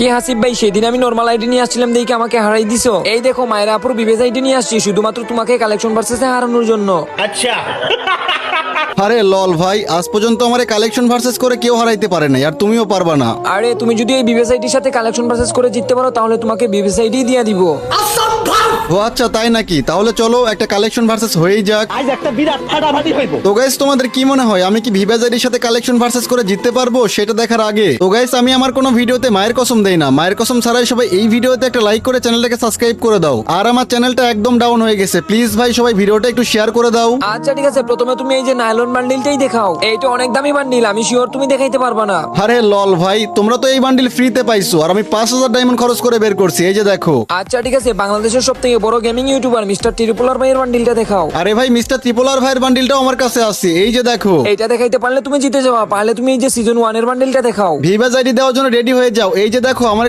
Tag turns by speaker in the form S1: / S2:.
S1: কি হাসিব ভাই, সেদিন আমি নরমাল আইডি নিয়ে আসছিলাম দেখে আমাকে হারাই দিছো। এই দেখো মায়েরা আপুর বিবেজ আইডি নিয়ে আসছি শুধুমাত্র তোমাকে কালেকশন ভার্সেসে হারানোর জন্য।
S2: अच्छा।
S3: আরে লল ভাই, আজ পর্যন্ত আমারে কালেকশন ভার্সেস করে কেউ হারাইতে পারে নাই, আর তুমিও পারবা না।
S1: আরে তুমি যদি এই বিবেজ আইডির সাথে কালেকশন ভার্সেস করে জিততে পারো তাহলে তোমাকে বিবেজ আইডি দিয়ে দিব।
S3: ও আচ্ছা, তাই নাকি? তাহলে চলো একটা কালেকশন ভার্সেস হয়েই যাক।
S2: आज एक বিরাট ফাটাফাটি হইব।
S3: তো গাইস, তোমাদের কি মনে হয় আমি কি ভিভাজারির সাথে কালেকশন ভার্সেস করে জিততে পারবো? সেটা দেখার আগে তো গাইস, আমি আমার কোনো ভিডিওতে মায়ের কসম দেই না। মায়ের কসম ছাড়াই সবাই এই ভিডিওতে একটা লাইক করে চ্যানেলটাকে সাবস্ক্রাইব করে দাও। আর আমার চ্যানেলটা একদম ডাউন হয়ে গেছে, প্লিজ ভাই সবাই ভিডিওটা একটু শেয়ার করে দাও।
S1: আচ্ছা ঠিক আছে, প্রথমে তুমি এই যে নাইলন বান্ডিলটাই দেখাও। এইটা অনেক দামি বান্ডিল, আমি শিওর তুমি দেখাইতে পারবা না।
S3: আরে লল ভাই, তোমরা তো এই বান্ডিল ফ্রিতে পাইছো, আর আমি 5000 ডায়মন্ড খরচ করে বের করছি, এই যে দেখো।
S1: আচ্ছা ঠিক আছে, বাংলাদেশের সব থেকে বড় গেমিং ইউটিউবার মিস্টার ত্রিপুলার ভাইয়ের বান্ডিলটা দেখাও।
S3: আরে ভাই, মিস্টার ত্রিপোলার ভাইয়ের বান্ডিলটাও আমার কাছে আছে, এই যে দেখো।
S1: এইটা দেখাইতে পারলে তুমি জিতে যাবা, পারলে তুমি এই যে সিজন 1 এর বান্ডিলটা দেখাও।
S3: ভিভাজ আইডি দেওয়ার জন্য রেডি হয়ে যাও, এই যে দেখো আমার